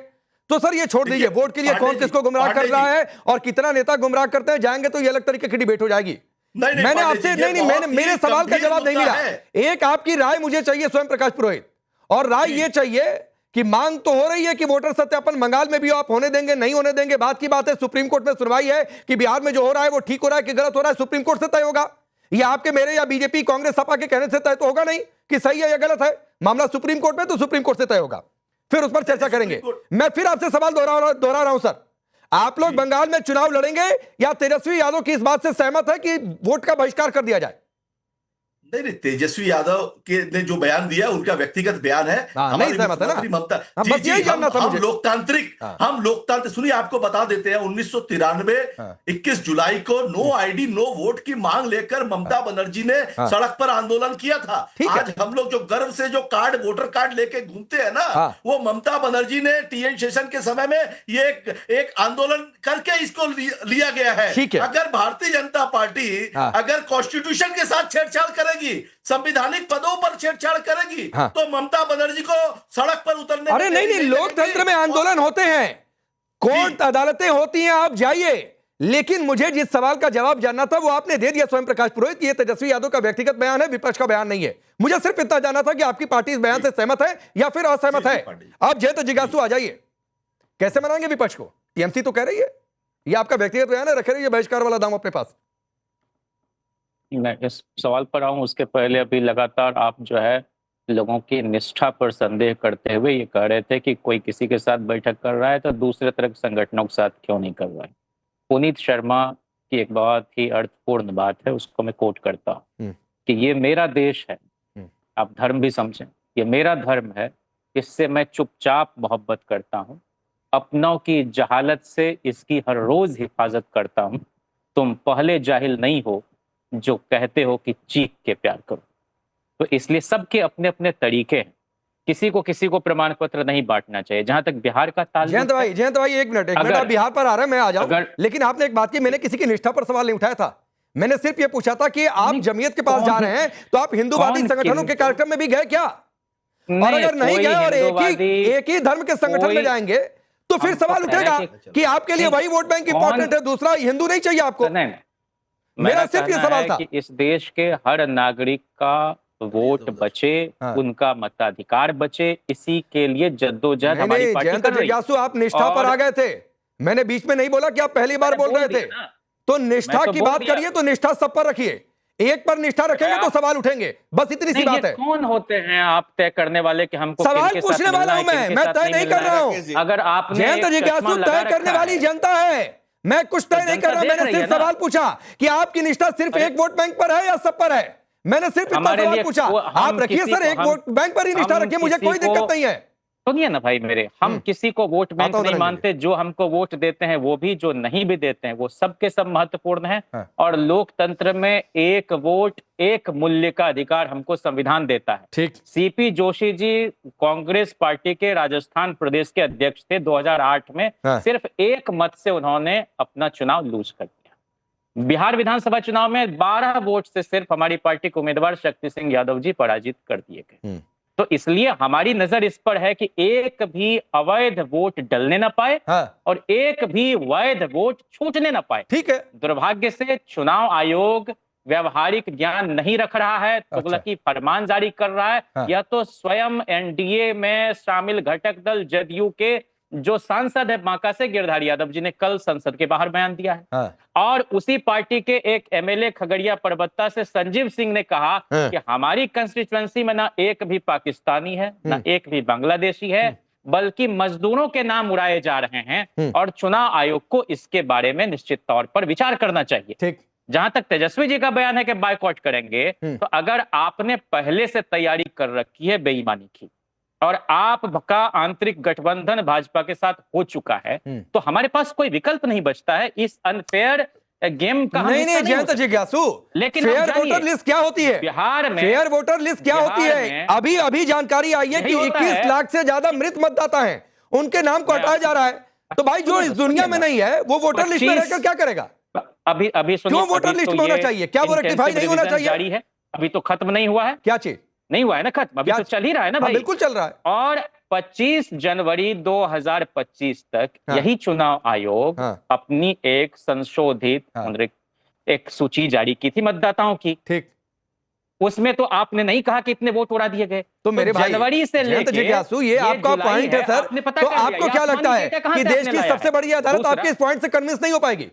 तो सर ये छोड़ दीजिए, वोट के लिए कौन किसको गुमराह कर रहा है और कितना नेता गुमराह करते हैं, जाएंगे तो ये अलग तरीके की डिबेट हो जाएगी। मैंने आपसे मैंने मेरे सवाल का जवाब नहीं मिला। एक आपकी राय मुझे चाहिए स्वयं प्रकाश पुरोहित, और राय ये चाहिए कि मांग तो हो रही है कि वोटर सत्यापन बंगाल में भी आप होने देंगे, नहीं होने देंगे, बात की बात है। सुप्रीम कोर्ट में सुनवाई है कि बिहार में जो हो रहा है वो ठीक हो रहा है कि गलत हो रहा है, सुप्रीम कोर्ट से तय होगा। ये आपके मेरे या बीजेपी कांग्रेस सपा के कहने से तय तो होगा नहीं कि सही है या गलत है। मामला सुप्रीम कोर्ट में, तो सुप्रीम कोर्ट से तय होगा, फिर उस पर चर्चा करेंगे। मैं फिर आपसे सवाल दोहरा रहा हूं सर, आप लोग बंगाल में चुनाव लड़ेंगे या तेजस्वी यादव की इस बात से सहमत है कि वोट का बहिष्कार कर दिया जाए? नहीं, तेजस्वी यादव के ने जो बयान दिया उनका व्यक्तिगत बयान है। नहीं सहमत है ना? ममता बस यही जानना था मुझे। हम लोकतांत्रिक सुनिए, आपको बता देते हैं 1993 21 जुलाई को नो आईडी नो वोट की मांग लेकर ममता बनर्जी ने सड़क पर आंदोलन किया था। आज हम लोग जो गर्व से जो कार्ड, वोटर कार्ड लेके घूमते हैं ना, वो ममता बनर्जी ने टीएन शेषन के समय में ये एक आंदोलन करके इसको लिया गया है। अगर भारतीय जनता पार्टी अगर कॉन्स्टिट्यूशन के साथ छेड़छाड़ करेगी, संवैधानिक पदों पर छेड़छाड़ करेगी, तो ममता बनर्जी को सड़क पर उतरने। अरे नहीं, लोकतंत्र में आंदोलन होते हैं, कोर्ट अदालतें होती हैं, आप जाइए। लेकिन मुझे जिस सवाल का जवाब जानना था वो आपने दे दिया स्वयं प्रकाश पुरोहित। ये तेजस्वी यादव का व्यक्तिगत बयान है, विपक्ष का बयान नहीं है। मुझे सिर्फ इतना जानना था कि आपकी पार्टी इस बयान से सहमत है या फिर असहमत है। आप जय तो जिज्ञासु आ जाइए, कैसे मनाएंगे विपक्ष को? टीएमसी तो कह रही है, ये आपका व्यक्तिगत बयान है, रखे रहिए बहिष्कार वाला दाम अपने पास। मैं इस सवाल पर आऊं उसके पहले अभी लगातार आप जो है लोगों की निष्ठा पर संदेह करते हुए ये कह रहे थे कि कोई किसी के साथ बैठक कर रहा है तो दूसरे तरह के संगठनों के साथ क्यों नहीं कर रहा है। पुनीत शर्मा की एक बहुत ही अर्थपूर्ण बात है, उसको मैं कोट करता हूँ कि ये मेरा देश है, आप धर्म भी समझें, ये मेरा धर्म है, इससे मैं चुपचाप मोहब्बत करता हूँ, अपनों की जहालत से इसकी हर रोज हिफाजत करता हूँ। तुम पहले जाहिल नहीं हो जो कहते हो कि चीख के प्यार करो। तो इसलिए सबके अपने अपने तरीके हैं। किसी को प्रमाण पत्र नहीं बांटना चाहिए। जहां तक बिहार का ताल्लुक, जयंत भाई एक मिनट आप बिहार पर आ रहे हैं, मैं आ जाऊं, लेकिन आपने एक बात की, मैंने किसी की निष्ठा पर सवाल नहीं उठाया था। मैंने सिर्फ ये पूछा था कि आप जमीयत के पास जा रहे हैं तो आप हिंदूवादी संगठनों के कार्यक्रम में भी गए क्या? और अगर नहीं गए और एक ही धर्म के संगठन में जाएंगे तो फिर सवाल उठेगा कि आपके लिए वही वोट बैंक इंपॉर्टेंट है, दूसरा हिंदू नहीं चाहिए आपको। मेरा सिर्फ ये सवाल था कि इस देश के हर नागरिक का वोट बचे, उनका मताधिकार बचे, इसी के लिए जद्दोजहद हमारी पार्टी कर रही है। जिज्ञासु, आप निष्ठा पर आ गए थे, मैंने बीच में नहीं बोला कि आप पहली बार बोल रहे थे। तो निष्ठा की बात करिए तो निष्ठा सब पर रखिए, एक पर निष्ठा रखेंगे तो सवाल उठेंगे, बस इतनी सी बात है। कौन होते हैं आप तय करने वाले कि हमको सवाल पूछने वाला हूं मैं तय नहीं कर रहा हूं। अगर आपने जयंत जिज्ञासु तय करने वाली जनता है, मैं कुछ तय नहीं कर रहा, मैंने सिर्फ सवाल पूछा कि आपकी निष्ठा सिर्फ एक वोट बैंक पर है या सब पर है। मैंने सिर्फ इतना सवाल पूछा, आप रखिए सर, एक वोट बैंक पर ही निष्ठा रखिए, मुझे कोई दिक्कत नहीं है। सुनिए ना भाई मेरे, हम किसी को वोट बैंक नहीं मानते, जो हमको वोट देते हैं वो भी, जो नहीं भी देते हैं वो सबके सब महत्वपूर्ण है। और लोकतंत्र में एक वोट एक मूल्य का अधिकार हमको संविधान देता है। ठीक। सीपी जोशी जी कांग्रेस पार्टी के राजस्थान प्रदेश के अध्यक्ष थे 2008 में, सिर्फ एक मत से उन्होंने अपना चुनाव लूज कर दिया। बिहार विधानसभा चुनाव में 12 वोट से सिर्फ हमारी पार्टी के उम्मीदवार शक्ति सिंह यादव जी पराजित कर दिए गए। तो इसलिए हमारी नजर इस पर है कि एक भी अवैध वोट डलने ना पाए और एक भी वैध वोट छूटने ना पाए। ठीक है। दुर्भाग्य से चुनाव आयोग व्यवहारिक ज्ञान नहीं रख रहा है, तुगलकी फरमान जारी कर रहा है। यह तो स्वयं एनडीए में शामिल घटक दल जदयू के जो सांसद है बांका से गिरधारी यादव जी ने कल संसद के बाहर बयान दिया है। और उसी पार्टी के एक एमएलए खगड़िया परबत्ता से संजीव सिंह ने कहा कि हमारी कंस्टिट्यूएंसी में ना एक भी पाकिस्तानी है, ना एक भी बांग्लादेशी है, बल्कि मजदूरों के नाम उड़ाए जा रहे हैं और चुनाव आयोग को इसके बारे में निश्चित तौर पर विचार करना चाहिए। ठीक। जहां तक तेजस्वी जी का बयान है कि बायकॉट करेंगे, तो अगर आपने पहले से तैयारी कर रखी है बेईमानी की और आपका आंतरिक गठबंधन भाजपा के साथ हो चुका है, तो हमारे पास कोई विकल्प नहीं बचता है इस अनफेयर गेम का। नहीं जयंत जिज्ञासु, लेकिन फेयर वोटर लिस्ट क्या होती है? बिहार में फेयर वोटर लिस्ट क्या होती है? अभी जानकारी आई है कि 21 लाख से ज्यादा मृत मतदाता हैं, उनके नाम को हटाया जा रहा है। तो भाई जो इस दुनिया में नहीं है वो वोटर लिस्ट में रहकर क्या करेगा? अभी क्यों वोटर लिस्ट में होना चाहिए? क्या वो रेक्टिफाई नहीं होना चाहिए? अभी तो खत्म नहीं हुआ है। क्या चीज नहीं हुआ है ना खत्म, अभी तो चल ही रहा है ना भाई। बिल्कुल चल रहा है। और 25 जनवरी 2025 तक यही चुनाव आयोग अपनी एक संशोधित एक सूची जारी की थी मतदाताओं की। ठीक। उसमें तो आपने नहीं कहा कि इतने वोट उड़ा दिए गए। तो मेरे भाई जनवरी से लेकर ये आपका पॉइंट है सर, तो आपको क्या लगता है कि देश की सबसे बड़ी अदालत आपके इस पॉइंट से कन्विंस नहीं हो पाएगी?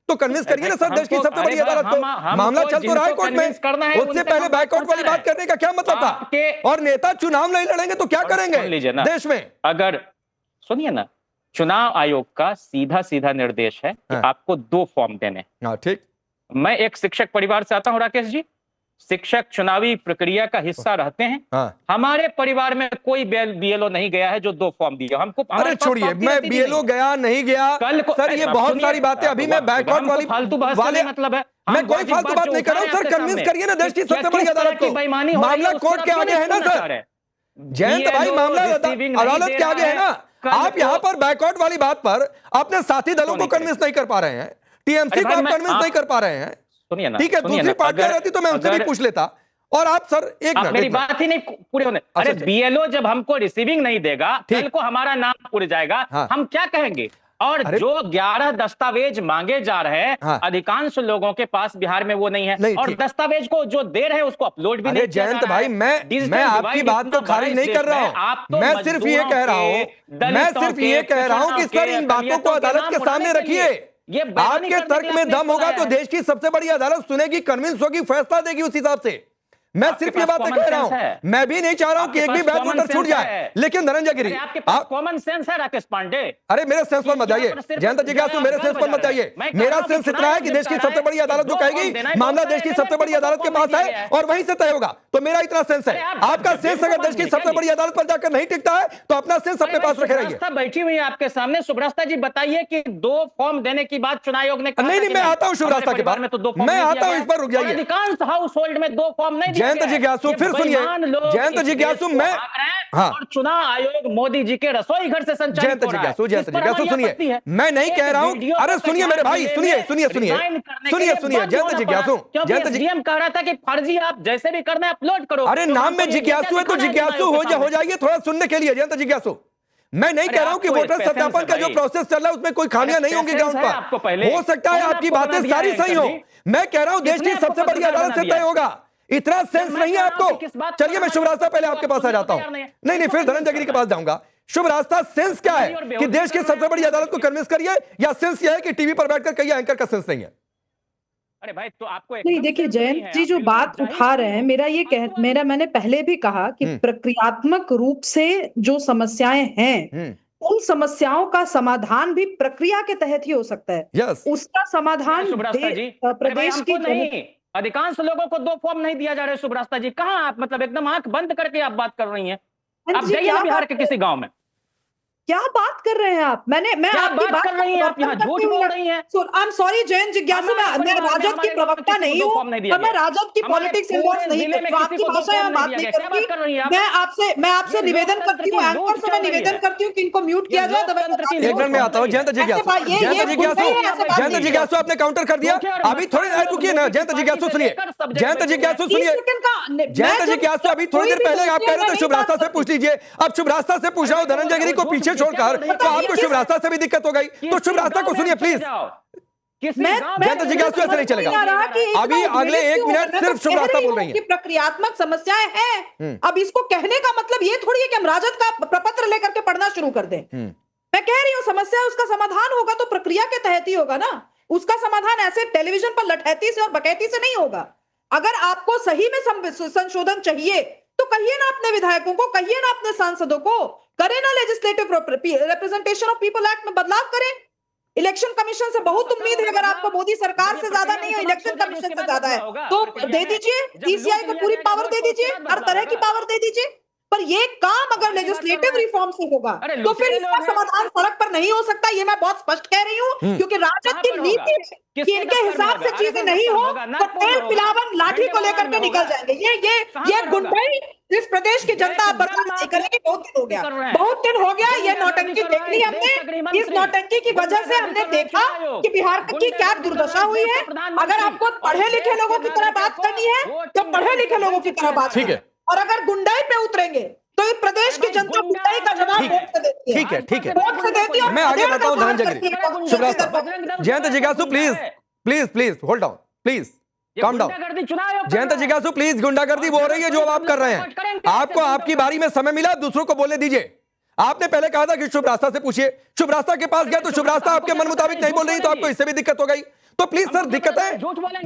तो कन्विंस करिए ना सर, देश की सबसे बड़ी अदालत को। मामला चल तो रहा है कोर्ट में, उससे पहले बैकआउट वाली बात करने का क्या मतलब था? और नेता चुनाव नहीं लड़ेंगे तो क्या करेंगे देश में? अगर सुनिए ना, चुनाव आयोग का सीधा निर्देश है कि आपको 2 फॉर्म देने। ठीक। मैं एक शिक्षक परिवार से आता हूं राकेश जी, शिक्षक चुनावी प्रक्रिया का हिस्सा रहते हैं। हमारे परिवार में कोई बीएलओ नहीं गया है जो 2 फॉर्म दिया हमको। अरे छोड़िए, मैं बीएलओ गया नहीं गया कल को, सर ये बहुत सारी बातें। अभी मैं बैकआउट वाली फालतू वाले मतलब है, मैं कोई फालतू बात नहीं कर रहा हूं सर। कन्विंस करिए ना देश की सबसे बड़ी अदालत को। मामला कोर्ट के आगे है ना सर जयंत भाई, मामला अदालत के आगे है ना। आप यहाँ पर बैकआउट वाली बात पर अपने साथी दलों को कन्विंस नहीं कर पा रहे हैं, टीएमसी को कन्विंस नहीं कर पा रहे हैं। ठीक है, दूसरी पार्टियां रहती तो मैं उनसे भी पूछ लेता। और आप सर एक मिनट, मेरी बात ही नहीं पूरी होने। अरे बीएलओ जब हमको रिसीविंग नहीं देगा, कल को हमारा नाम उड़ जाएगा, हम क्या कहेंगे? और जो 11 दस्तावेज मांगे जा रहे हैं, अधिकांश लोगों के पास बिहार में वो नहीं है। और दस्तावेज को जो दे रहे हैं उसको अपलोड भी नहीं किया जा रहा है। जयंत भाई, मैं आपकी बात को खारिज नहीं कर रहा हूं, मैं सिर्फ ये कह रहा हूं कि सर इन बातों को अदालत के सामने रखिए। आपके तर्क में दम होगा तो देश की सबसे बड़ी अदालत सुनेगी, कन्विंस होगी, फैसला देगी उस हिसाब से। मैं सिर्फ ये बातें कह रहा हूं, मैं भी नहीं चाह रहा हूं कि एक भी बैच वोटर छूट जाए। लेकिन धनंजय गिरी, आपके पास कॉमन सेंस है राकेश पांडे। अरे मेरे सेंस पर मत जाइए जयंत जिज्ञासु, मेरे सेंस पर मत जाइए। मेरा सेंस इतना है कि देश की सबसे बड़ी अदालत जो कहेगी, मामला देश की सबसे बड़ी अदालत के पास है और वहीं से तय होगा। तो मेरा इतना सेंस है। आपका सेंस अगर देश की सबसे बड़ी अदालत पर जाकर नहीं टिकता है तो अपना सेंस अपने पास रखे रहिए। बैठी हुई है आपके सामने सुब्रता जी, बताइए कि 2 फॉर्म देने की बात चुनाव आयोग ने कहा। नहीं, मैं आता हूं सुब्रता के बाद, मैं आता हूं, इस पर रुक जाइए। अधिकांश हाउस होल्ड में 2 फॉर्म नहीं जयंत जिज्ञासु फिर सुनिए, जयंत जिज्ञासु मैं और चुनाव आयोग मोदी जी के रसोई घर से संचालित हो रहा है। जयंत जिज्ञासु सुनिए, मैं नहीं कह रहा हूं, अरे सुनिए मेरे भाई, सुनिए जयंत जिज्ञासु, डीएम कह रहा था कि फर्जी आप जैसे भी करना है अपलोड करो। अरे नाम में जिज्ञासु है तो जिज्ञासु हो जाइए, थोड़ा सुनने के लिए जयंत जिज्ञासु। मैं नहीं कह रहा हूं कि वोटर सत्यापन का जो प्रोसेस चल रहा है उसमें कोई खामियां नहीं होंगी ग्राउंड पर, हो सकता है आपकी बातें सारी सही हो। मैं कह रहा हूं देश की सबसे बड़ी अदालत से तय होगा, इतना सेंस नहीं है आपको। चलिए मैं शुभ रास्ता पहले आपके पास आ जाता हूं, नहीं फिर धनंजय गिरी के पास जाऊंगा। शुभ रास्ता सेंस क्या है कि देश की सबसे बड़ी अदालत को कन्विंस करिए, या सेंस यह है कि टीवी पर बैठकर कहिए एंकर का सेंस नहीं है? अरे भाई तो आपको नहीं, देखिए जयंत जी जो बात उठा रहे हैं, मैंने पहले भी कहा कि प्रक्रियात्मक रूप से जो समस्याएं हैं उन समस्याओं का समाधान भी प्रक्रिया के तहत ही हो सकता है। उसका समाधान प्रदेश की नहीं, अधिकांश लोगों को 2 फॉर्म नहीं दिया जा रहा है। सुब्रता जी कहाँ आप मतलब एकदम आंख बंद करके आप बात कर रही हैं। आप जाइए बिहार के किसी गांव में, क्या बात कर रहे हैं आप? मैं आपकी बात कर रही हैं, आप यहाँ झूठ बोल रही हैं। आई एम सॉरी जयंत जिज्ञासु, मैं राजद की प्रवक्ता नहीं हूँ और मैं राजद की पॉलिटिक्स इन्वॉल्व नहीं करती हूँ। आपकी भाषा यहाँ बात नहीं करती। मैं आपसे निवेदन करती हूँ, एंकर से मैं निवेदन करती हूँ कि इनको म्यूट किया जाए। एक मिनट में आता हूँ। जयंत जिज्ञासु आपने काउंटर कर दिया, अभी थोड़ी देर रुकिए ना। जयंत जिज्ञासु सुनिए, जयंत जिज्ञासु अभी थोड़ी देर पहले आप कह रहे थे शुभ रास्ता से पूछ लीजिए, अब शुभ रास्ता से पूछ रहा हूँ धनंजय गिरी को पीछे छोड़कर, तो आपको शुभ रास्ता से भी दिक्कत हो गई, तो शुभ रास्ता को सुनिए प्लीज। जयंत जिज्ञासु ऐसे नहीं चलेगा। अभी अगले 1 मिनट सिर्फ शुभ रास्ता बोल रही है। प्रक्रियात्मक समस्याएं हैं, अब इसको कहने का मतलब ये थोड़ी है कि हम राजद का प्रपत्र लेकर के पढ़ना शुरू कर दें। मैं कह रही हूँ समस्या, उसका समाधान होगा तो प्रक्रिया के तहत ही होगा ना। उसका समाधान ऐसे टेलीविजन पर लठैती से और बकैती से नहीं होगा। अगर आपको सही में संशोधन चाहिए तो कहिए ना अपने विधायकों को, कहिए ना अपने सांसदों को, करें ना legislative representation of people act में बदलाव करें। इलेक्शन कमीशन से बहुत उम्मीद है, अगर आपको मोदी सरकार से ज्यादा नहीं है, इलेक्शन कमीशन से ज्यादा है तो दे दीजिए, डीसीआई को पूरी पावर दे दीजिए, हर तरह की पावर दे दीजिए। पर ये काम अगर लेजिस्लेटिव रिफॉर्म से होगा तो फिर इसका समाधान सड़क पर नहीं हो सकता। ये मैं बहुत स्पष्ट कह रही हूँ, क्योंकि राजद की नीति है कि इनके हिसाब से चीजें नहीं हो तो तेल पिलावन लाठी को लेकर के निकल जाएंगे। ये गुंडाई इस प्रदेश की जनता आप बर्दाश्त नहीं करेगी। बहुत दिन हो गया ये नौटंकी देख ली हमने। इस नौटंकी की वजह से हमने देखा कि बिहार की क्या दुर्दशा हुई है। अगर आपको पढ़े लिखे लोगों की तरह बात करनी है तो पढ़े लिखे लोगों की तरह बात करें, और अगर गुंडाई पे उतरेंगे तो इस प्रदेश की जनता गुंडाई का जवाब वोट से देती है। ठीक है, मैं आगे बढ़ता हूं धनंजय गिरी। शुभ रास्ता। जयंत जिज्ञासु please hold down, please calm down. Jayant जिज्ञासु प्लीज, गुंडागर्दी वो हो रही है जो आप कर रहे हैं। आपको आपकी बारी में समय मिला, दूसरों को बोलने दीजिए। आपने पहले कहा था कि शुभ रास्ता से पूछिए, शुभ रास्ता के पास गया तो शुभ रास्ता आपके मन मुताबिक नहीं बोल रही, तो आपको इससे भी दिक्कत हो गई। तो प्लीज सर,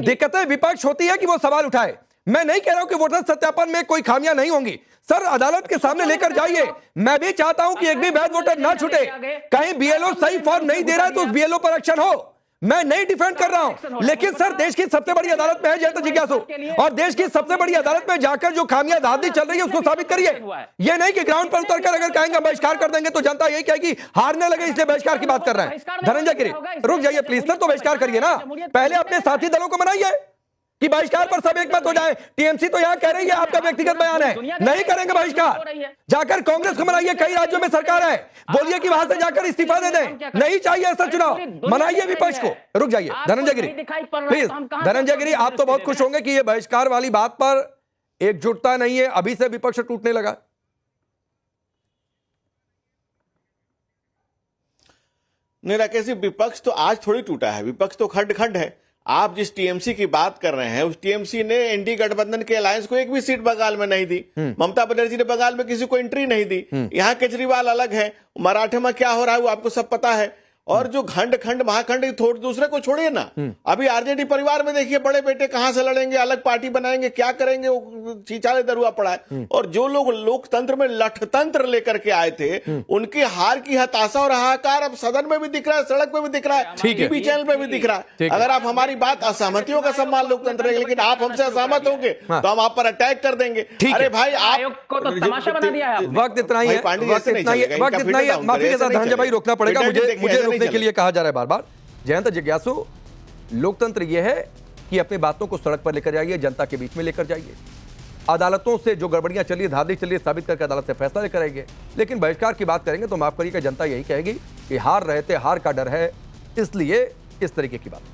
दिक्कतें विपक्ष होती है कि वो सवाल उठाए। मैं नहीं कह रहा हूं कि वोटर सत्यापन में कोई खामियां नहीं होंगी। सर अदालत के सामने लेकर जाइए। मैं भी चाहता हूं कि एक भी वैध वोटर ना छूटे। कहीं बीएलओ सही फॉर्म नहीं दे रहा है तो उस बीएलओ पर एक्शन हो। मैं नहीं डिफेंड कर रहा हूं, लेकिन सर देश की सबसे बड़ी अदालत में है जयंत जिज्ञासु, और देश की सबसे बड़ी अदालत में जाकर जो खामियां धांधली चल रही है उसको साबित करिए। ये नहीं कि ग्राउंड पर उतरकर अगर कहेंगे बहिष्कार कर देंगे तो जनता यही कहेगी हारने लगे इसलिए बहिष्कार की बात कर रहे हैं। धनंजय गिरी रुक जाइए प्लीज सर, तो बहिष्कार करिए ना। पहले अपने साथी दलों को मनाइए कि बहिष्कार पर सब एक मत हो जाए। टीएमसी तो यहां कह रही है, आपका व्यक्तिगत बयान है, नहीं करेंगे बहिष्कार। जाकर कांग्रेस को मनाइए, कई राज्यों में सरकार है, बोलिए कि वहां से जाकर इस्तीफा दे दें। नहीं चाहिए ऐसा चुनाव, मनाइए विपक्ष को। रुक जाइए धनंजय गिरी प्लीज। धनंजय गिरी आप तो बहुत खुश होंगे कि ये बहिष्कार वाली बात पर एकजुटता नहीं है, अभी से विपक्ष टूटने लगा। नहीं राकेश जी, विपक्ष तो आज थोड़ी टूटा है, विपक्ष तो खंड खंड है। आप जिस टीएमसी की बात कर रहे हैं उस टीएमसी ने एनडीए गठबंधन के अलायंस को एक भी सीट बंगाल में नहीं दी। ममता बनर्जी ने बंगाल में किसी को एंट्री नहीं दी। यहाँ केजरीवाल अलग है, मराठे में क्या हो रहा है वो आपको सब पता है। और जो खंड खंड महाखंड थोड़े दूसरे को छोड़िए ना। अभी आरजेडी परिवार में देखिए बड़े बेटे कहां से लड़ेंगे, अलग पार्टी बनाएंगे, क्या करेंगे, वो चीचाले दरुआ पड़ा है। और जो लोग लोकतंत्र में लठतंत्र लेकर के आए थे उनकी हार की हताशा और हाहाकार अब सदन में भी दिख रहा है, सड़क पे भी दिख रहा है, टीवी चैनल पे भी दिख रहा है। अगर आप हमारी बात असहमतियों का सम्मान लोकतंत्र है, लेकिन आप हमसे असहमत होंगे तो हम आप पर अटैक कर देंगे। अरे भाई आप वक्त इतना ही है, वक्त इतना ही है। माफी के साथ धनंजय भाई रोकना पड़ेगा, मुझे रोकने के लिए कहा जा रहा है बार बार। जयंत जिज्ञासु, लोकतंत्र यह है कि अपनी बातों को सड़क पर लेकर जाइए, जनता के बीच में लेकर जाइए। अदालतों से जो गड़बड़ियां चली है, धांधली चली है, साबित करके अदालत से फैसला करेंगे। लेकिन बहिष्कार की बात करेंगे तो माफ करिएगा, जनता यही कहेगी कि हार रहे थे, हार का डर है, इसलिए इस तरीके की बात।